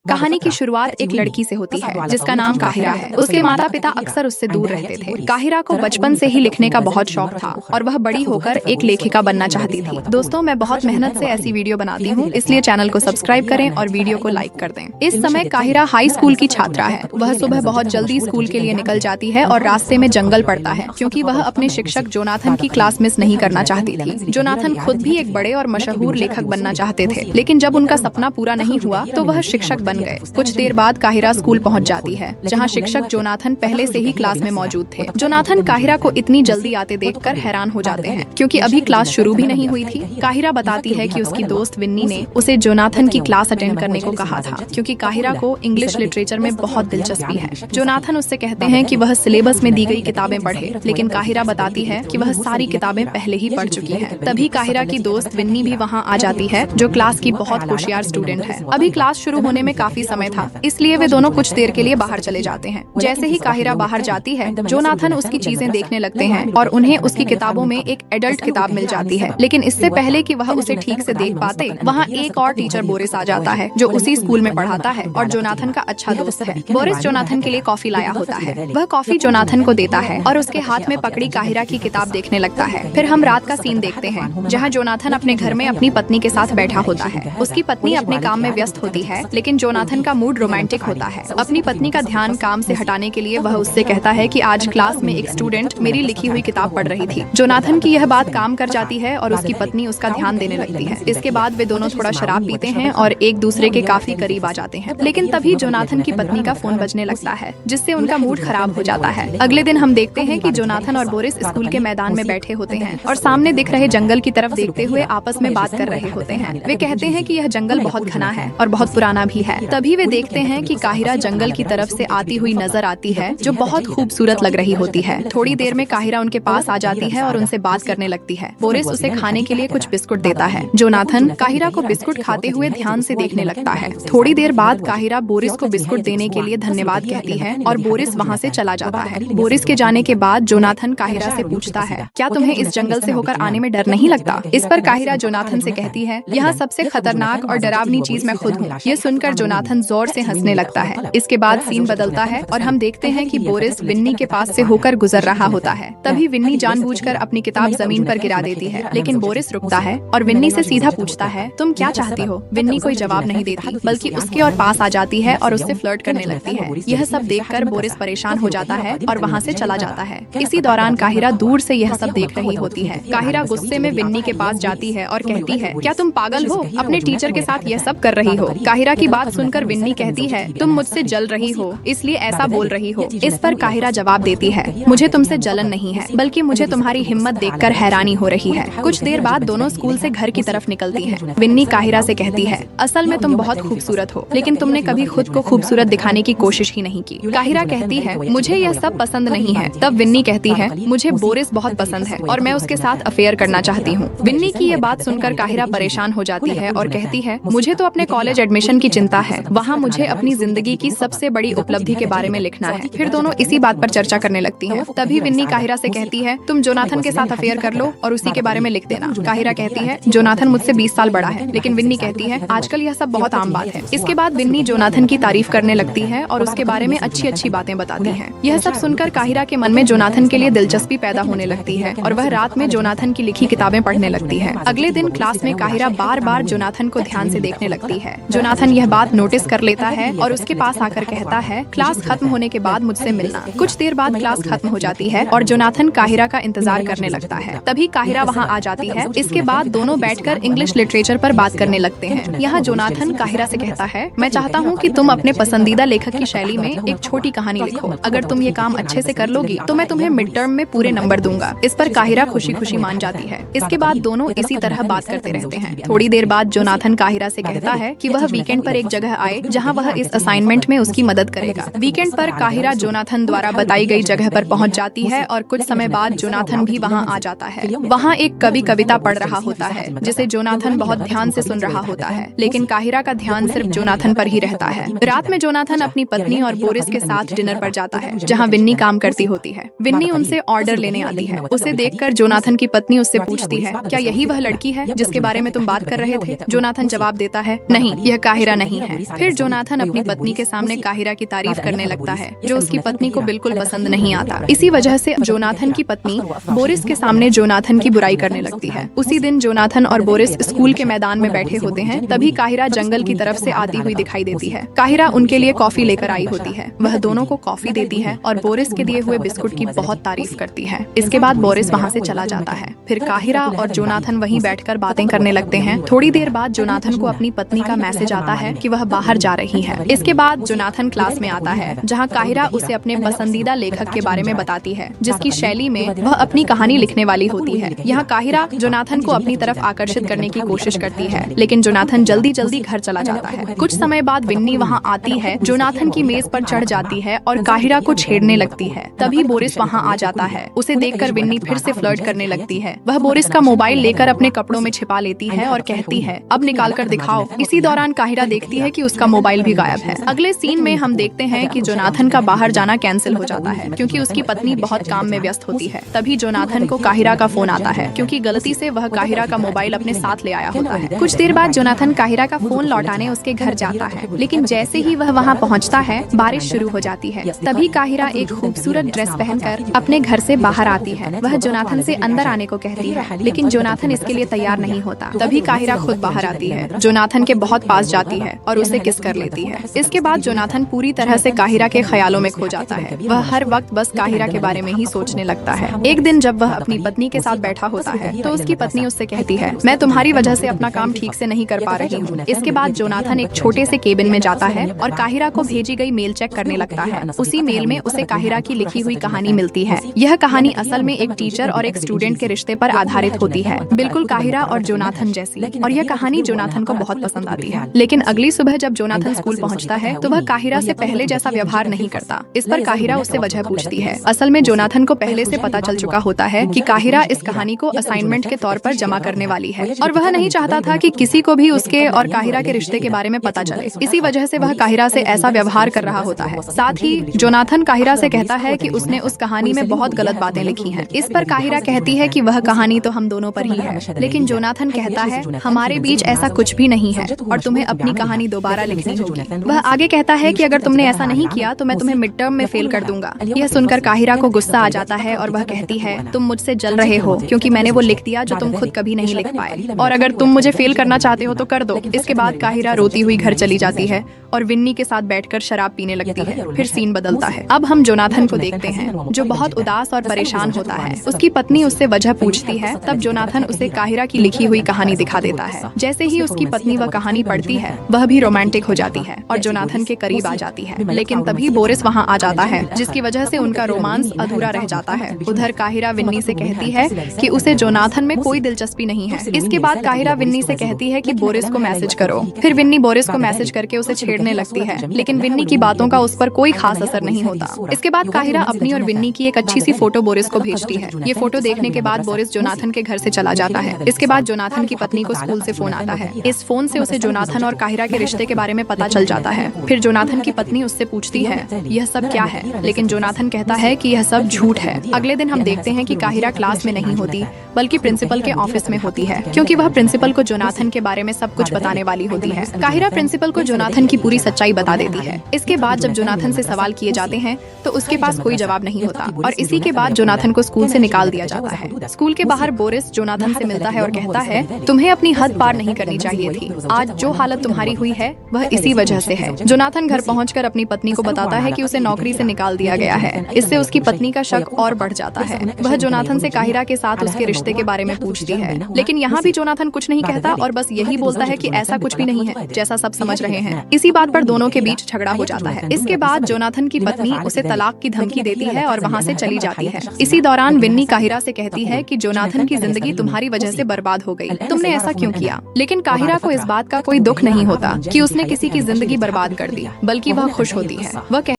कहानी की शुरुआत एक लड़की से होती है जिसका नाम काहिरा है। उसके माता पिता अक्सर उससे दूर रहते थे। काहिरा को बचपन से ही लिखने का बहुत शौक था और वह बड़ी होकर एक लेखिका बनना चाहती थी। दोस्तों, मैं बहुत मेहनत से ऐसी वीडियो बनाती हूँ, इसलिए चैनल को सब्सक्राइब करें और वीडियो को लाइक कर दें। इस समय काहिरा हाई स्कूल की छात्रा है। वह सुबह बहुत जल्दी स्कूल के लिए निकल जाती है और रास्ते में जंगल पड़ता है क्योंकि वह अपने शिक्षक जोनाथन की क्लास मिस नहीं करना चाहती थी। जोनाथन खुद भी एक बड़े और मशहूर लेखक बनना चाहते थे, लेकिन जब उनका सपना पूरा नहीं हुआ तो वह शिक्षक बन गए। कुछ देर बाद काहिरा स्कूल पहुंच जाती है जहां शिक्षक जोनाथन पहले से ही क्लास में मौजूद थे। जोनाथन काहिरा को इतनी जल्दी आते देखकर हैरान हो जाते हैं क्योंकि अभी क्लास शुरू भी नहीं हुई थी। काहिरा बताती है कि उसकी दोस्त विन्नी ने उसे जोनाथन की क्लास अटेंड करने को कहा था क्योंकि काहिरा को इंग्लिश लिटरेचर में बहुत दिलचस्पी है। जोनाथन उससे कहते हैं कि वह सिलेबस में दी गई किताबें पढ़े, लेकिन काहिरा बताती है कि वह सारी किताबें पहले ही पढ़ चुकी है। तभी काहिरा की दोस्त विन्नी भी वहाँ आ जाती है जो क्लास की बहुत होशियार स्टूडेंट है। अभी क्लास शुरू होने में काफी समय था, इसलिए वे दोनों कुछ देर के लिए बाहर चले जाते हैं। जैसे ही काहिरा बाहर जाती है, जोनाथन उसकी चीजें देखने लगते हैं और उन्हें उसकी किताबों में एक एडल्ट किताब मिल जाती है। लेकिन इससे पहले कि वह उसे ठीक से देख पाते, वहाँ एक और टीचर बोरिस आ जाता है जो उसी स्कूल में पढ़ाता है और जोनाथन का अच्छा दोस्त है। बोरिस जोनाथन के लिए कॉफी लाया होता है। वह कॉफी जोनाथन को देता है और उसके हाथ में पकड़ी काहिरा की किताब देखने लगता है। फिर हम रात का सीन देखते हैं जहाँ जोनाथन अपने घर में अपनी पत्नी के साथ बैठा होता है। उसकी पत्नी अपने काम में व्यस्त होती है, लेकिन जोनाथन का मूड रोमांटिक होता है। अपनी पत्नी का ध्यान काम से हटाने के लिए वह उससे कहता है कि आज क्लास में एक स्टूडेंट मेरी लिखी हुई किताब पढ़ रही थी। जोनाथन की यह बात काम कर जाती है और उसकी पत्नी उसका ध्यान देने लगती है। इसके बाद वे दोनों थोड़ा शराब पीते हैं और एक दूसरे के काफी करीब आ जाते हैं। लेकिन तभी जोनाथन की पत्नी का फोन बजने लगता है जिससे उनका मूड खराब हो जाता है। अगले दिन हम देखते हैं कि जोनाथन और बोरिस स्कूल के मैदान में बैठे होते हैं और सामने दिख रहे जंगल की तरफ देखते हुए आपस में बात कर रहे होते हैं। वे कहते हैं कि यह जंगल बहुत घना है और बहुत पुराना भी है। तभी वे देखते हैं कि काहिरा जंगल की तरफ से आती हुई नजर आती है जो बहुत खूबसूरत लग रही होती है। थोड़ी देर में काहिरा उनके पास आ जाती है और उनसे बात करने लगती है। बोरिस उसे खाने के लिए कुछ बिस्कुट देता है। जोनाथन काहिरा को बिस्कुट खाते हुए ध्यान से देखने लगता है। थोड़ी देर बाद काहिरा बोरिस को बिस्कुट देने के लिए धन्यवाद कहती है और बोरिस वहाँ से चला जाता है। बोरिस के जाने के बाद जोनाथन काहिरा से पूछता है, क्या तुम्हें इस जंगल से होकर आने में डर नहीं लगता? इस पर काहिरा जोनाथन से कहती है, यहाँ सबसे खतरनाक और डरावनी चीज मैं खुद हूँ। ये सुनकर जोनाथन जोर से हंसने लगता है। इसके बाद सीन बदलता है और हम देखते हैं कि बोरिस विन्नी के पास से होकर गुजर रहा होता है। तभी विन्नी जानबूझकर अपनी किताब जमीन पर गिरा देती है, लेकिन बोरिस रुकता है और विन्नी से सीधा पूछता है, तुम क्या चाहती हो? विन्नी कोई जवाब नहीं देती, बल्कि उसके और पास आ जाती है और उससे फ्लर्ट करने लगती है। यह सब देखकर बोरिस परेशान हो जाता है और वहाँ से चला जाता है। इसी दौरान काहिरा दूर से यह सब देख रही होती है। काहिरा गुस्से में विन्नी के पास जाती है और कहती है, क्या तुम पागल हो? अपने टीचर के साथ यह सब कर रही हो? काहिरा की बात सुनकर विन्नी कहती है, तुम मुझसे जल रही हो इसलिए ऐसा बोल रही हो। इस पर काहिरा जवाब देती है, मुझे तुमसे जलन नहीं है, बल्कि मुझे तुम्हारी हिम्मत देखकर हैरानी हो रही है। कुछ देर बाद दोनों स्कूल से घर की तरफ निकलती हैं। विन्नी काहिरा से कहती है, असल में तुम बहुत खूबसूरत हो, लेकिन तुमने कभी खुद को खूबसूरत दिखाने की कोशिश ही नहीं की। काहिरा कहती है, मुझे यह सब पसंद नहीं है। तब विन्नी कहती है, मुझे बोरिस बहुत पसंद है और मैं उसके साथ अफेयर करना चाहती हूँ। विन्नी की ये बात सुनकर काहिरा परेशान हो जाती है और कहती है, मुझे तो अपने कॉलेज एडमिशन की चिंता है। वहाँ मुझे अपनी जिंदगी की सबसे बड़ी उपलब्धि के बारे में लिखना है। फिर दोनों इसी बात पर चर्चा करने लगती हैं। तभी विन्नी काहिरा से कहती है, तुम जोनाथन के साथ अफेयर कर लो और उसी के बारे में लिख देना। काहिरा कहती है, जोनाथन मुझसे 20 साल बड़ा है, लेकिन विन्नी कहती है, आजकल यह सब बहुत आम बात है। इसके बाद विन्नी जोनाथन की तारीफ करने लगती है और उसके बारे में अच्छी अच्छी बातें बताती है। यह सब सुनकर काहिरा के मन में जोनाथन के लिए दिलचस्पी पैदा होने लगती है और वह रात में जोनाथन की लिखी किताबें पढ़ने लगती है। अगले दिन क्लास में काहिरा बार बार जोनाथन को ध्यान से देखने लगती है। जोनाथन यह बात नोटिस कर लेता है और उसके पास आकर कहता है, क्लास खत्म होने के बाद मुझसे मिलना। कुछ देर बाद क्लास खत्म हो जाती है और जोनाथन काहिरा का इंतजार करने लगता है। तभी काहिरा वहाँ आ जाती है। इसके बाद दोनों बैठकर इंग्लिश लिटरेचर पर बात करने लगते हैं। यहाँ जोनाथन काहिरा से कहता है, मैं चाहता हूँ कि तुम अपने पसंदीदा लेखक की शैली में एक छोटी कहानी लिखो। अगर तुम ये काम अच्छे से कर लोगी तो मैं तुम्हें मिड टर्म में पूरे नंबर दूंगा। इस पर काहिरा खुशी खुशी मान जाती है। इसके बाद दोनों इसी तरह बात करते रहते हैं। थोड़ी देर बाद जोनाथन काहिरा से कहता है कि वह वीकेंड पर एक जगह आए जहाँ वह इस असाइनमेंट में उसकी मदद करेगा। वीकेंड पर काहिरा जोनाथन द्वारा बताई गई जगह पर पहुँच जाती है और कुछ समय बाद जोनाथन भी वहाँ आ जाता है। वहाँ एक कवि कविता पढ़ रहा होता है जिसे जोनाथन बहुत ध्यान से सुन रहा होता है, लेकिन काहिरा का ध्यान सिर्फ जोनाथन पर ही रहता है। रात में जोनाथन अपनी पत्नी और बोरिस के साथ डिनर पर जाता है जहाँ विन्नी काम करती होती है। विन्नी उनसे ऑर्डर लेने आती है। उसे देखकर जोनाथन की पत्नी उससे पूछती है, क्या यही वह लड़की है जिसके बारे में तुम बात कर रहे थे? जोनाथन जवाब देता है, नहीं, यह काहिरा नहीं है। है। फिर जोनाथन अपनी पत्नी के सामने काहिरा की तारीफ करने लगता है, जो उसकी पत्नी को बिल्कुल पसंद नहीं आता। इसी वजह से जोनाथन की पत्नी बोरिस के सामने जोनाथन की बुराई करने लगती है। उसी दिन जोनाथन और बोरिस स्कूल के मैदान में बैठे होते हैं, तभी काहिरा जंगल की तरफ से आती हुई दिखाई देती है। काहिरा उनके लिए कॉफी लेकर आई होती है। वह दोनों को कॉफी देती है और बोरिस के दिए हुए बिस्कुट की बहुत तारीफ करती है। इसके बाद बोरिस वहाँ से चला जाता है। फिर काहिरा और जोनाथन वहीं बैठकर बातें करने लगते हैं। थोड़ी देर बाद जोनाथन को अपनी पत्नी का मैसेज आता है कि वह बाहर जा रही है। इसके बाद जोनाथन क्लास में आता है, जहाँ काहिरा उसे अपने पसंदीदा लेखक के बारे में बताती है, जिसकी शैली में वह अपनी कहानी लिखने वाली होती है। यहाँ काहिरा जोनाथन को अपनी तरफ आकर्षित करने की कोशिश करती है, लेकिन जोनाथन जल्दी जल्दी घर चला जाता है। कुछ समय बाद विन्नी वहाँ आती है, जोनाथन की मेज पर चढ़ जाती है और काहिरा को छेड़ने लगती है। तभी बोरिस वहाँ आ जाता है। उसे देखकर विन्नी फिर से फ्लर्ट करने लगती है। वह बोरिस का मोबाइल लेकर अपने कपड़ों में छिपा लेती है और कहती है, अब निकाल कर दिखाओ। इसी दौरान काहिरा देखती है कि उसका मोबाइल भी गायब है। अगले सीन में हम देखते हैं कि जोनाथन का बाहर जाना कैंसिल हो जाता है, क्योंकि उसकी पत्नी बहुत काम में व्यस्त होती है। तभी जोनाथन को काहिरा का फोन आता है, क्योंकि गलती से वह काहिरा का मोबाइल अपने साथ ले आया होता है। कुछ देर बाद जोनाथन काहिरा का फोन लौटाने उसके घर जाता है, लेकिन जैसे ही वह वहाँ पहुँचता है, बारिश शुरू हो जाती है। तभी काहिरा एक खूबसूरत ड्रेस पहनकर अपने घर से बाहर आती है। वह जोनाथन से अंदर आने को कहती है, लेकिन जोनाथन इसके लिए तैयार नहीं होता। तभी काहिरा खुद बाहर आती है, जोनाथन के बहुत पास जाती है और उसे किस कर लेती है। इसके बाद जोनाथन पूरी तरह से काहिरा के ख्यालों में खो जाता है। वह हर वक्त बस काहिरा के बारे में ही सोचने लगता है। एक दिन जब वह अपनी पत्नी के साथ बैठा होता है, तो उसकी पत्नी उससे कहती है, मैं तुम्हारी वजह से अपना काम ठीक से नहीं कर पा रही हूँ। इसके बाद जोनाथन एक छोटे से केबिन में जाता है और काहिरा को भेजी गई मेल चेक करने लगता है। उसी मेल में उसे काहिरा की लिखी हुई कहानी मिलती है। यह कहानी असल में एक टीचर और एक स्टूडेंट के रिश्ते पर आधारित होती है, बिल्कुल काहिरा और जोनाथन जैसी। और यह कहानी जोनाथन को बहुत पसंद आती है। लेकिन अगली सुबह जब जोनाथन स्कूल पहुंचता है, तो वह काहिरा से पहले जैसा व्यवहार नहीं करता। इस पर काहिरा उससे वजह पूछती है। असल में जोनाथन को पहले से पता चल चुका होता है कि काहिरा इस कहानी को असाइनमेंट के तौर पर जमा करने वाली है, और वह नहीं चाहता था कि किसी को भी उसके और काहिरा के रिश्ते के बारे में पता चले। इसी वजह से वह काहिरा से ऐसा व्यवहार कर रहा होता है। साथ ही जोनाथन काहिरा से कहता है कि उसने उस कहानी में बहुत गलत बातें लिखी हैं। इस पर काहिरा कहती है कि वह कहानी तो हम दोनों पर ही है, लेकिन जोनाथन कहता है, हमारे बीच ऐसा कुछ भी नहीं है और तुम्हें अपनी कहानी दोबारा लिखनी होगी। वह आगे कहता है कि अगर तुमने ऐसा नहीं किया तो मैं तुम्हें मिड टर्म में फेल कर दूंगा। यह सुनकर काहिरा को गुस्सा आ जाता है और वह कहती है, तुम मुझसे जल रहे हो क्योंकि मैंने वो लिख दिया जो तुम खुद कभी नहीं लिख पाए, और अगर तुम मुझे फेल करना चाहते हो तो कर दो। इसके बाद काहिरा रोती हुई घर चली जाती है और विन्नी के साथ बैठकर शराब पीने लगती है। फिर सीन बदलता है। अब हम जोनाथन को देखते हैं, जो बहुत उदास और परेशान होता है। उसकी पत्नी उससे वजह पूछती है, तब जोनाथन उसे काहिरा की लिखी हुई कहानी दिखा देता है। जैसे ही उसकी पत्नी वह कहानी पढ़ती है, वह भी रोमांटिक हो जाती है और जोनाथन के करीब आ जाती है। लेकिन तभी बोरिस वहाँ आ जाता है, जिसकी वजह से उनका रोमांस अधूरा रह जाता है। उधर काहिरा विन्नी से कहती है कि उसे जोनाथन में कोई दिलचस्पी नहीं है। इसके बाद काहिरा विन्नी से कहती है कि बोरिस को मैसेज करो। फिर विन्नी बोरिस को मैसेज करके उसे छेड़ने लगती है, लेकिन विन्नी की बातों का उस पर कोई खास असर नहीं होता। इसके बाद काहिरा अपनी और विन्नी की एक अच्छी सी फोटो बोरिस को भेजती है। ये फोटो देखने के बाद बोरिस जोनाथन के घर से चला जाता है। इसके बाद जोनाथन की पत्नी को स्कूल से फोन आता है। इस फोन से उसे जोनाथन और काहिरा के रिश्ते के बारे में पता चल जाता है। फिर जोनाथन की पत्नी उससे पूछती है, यह सब क्या है? लेकिन जोनाथन कहता है कि यह सब झूठ है। अगले दिन हम देखते हैं कि काहिरा क्लास में नहीं होती, बल्कि प्रिंसिपल के ऑफिस में होती है, क्योंकि वह प्रिंसिपल को जोनाथन के बारे में सब कुछ बताने वाली होती है। काहिरा प्रिंसिपल को जोनाथन की पूरी सच्चाई बता देती है। इसके बाद जब जोनाथन से सवाल किए जाते हैं तो उसके पास कोई जवाब नहीं होता, और इसी के बाद जोनाथन को स्कूल से निकाल दिया जाता है। स्कूल के बाहर बोरिस जोनाथन से मिलता है और कहता है, तुम्हें अपनी हद पार नहीं करनी चाहिए थी। आज जो हालत तुम्हारी हुई है वह इसी वजह से है। जोनाथन घर पहुंचकर अपनी पत्नी को बताता है कि उसे नौकरी से निकाल दिया गया है। इससे उसकी पत्नी का शक और बढ़ जाता है। वह जोनाथन से काहिरा के साथ उसके रिश्ते के बारे में पूछती है, लेकिन यहाँ भी जोनाथन कुछ नहीं कहता और बस यही बोलता है कि ऐसा कुछ भी नहीं है जैसा सब समझ रहे हैं। इसी बात पर दोनों के बीच झगड़ा हो जाता है। इसके बाद जोनाथन की पत्नी उसे तलाक की धमकी देती है और वहाँ से चली जाती है। इसी दौरान विन्नी काहिरा से कहती है कि जोनाथन की जिंदगी तुम्हारी वजह से बर्बाद हो गई, तुमने ऐसा क्यों किया? लेकिन काहिरा को इस बात का कोई दुख नहीं होता कि उसने किसी की जिंदगी बर्बाद कर दी, बल्कि वह खुश होती है। वह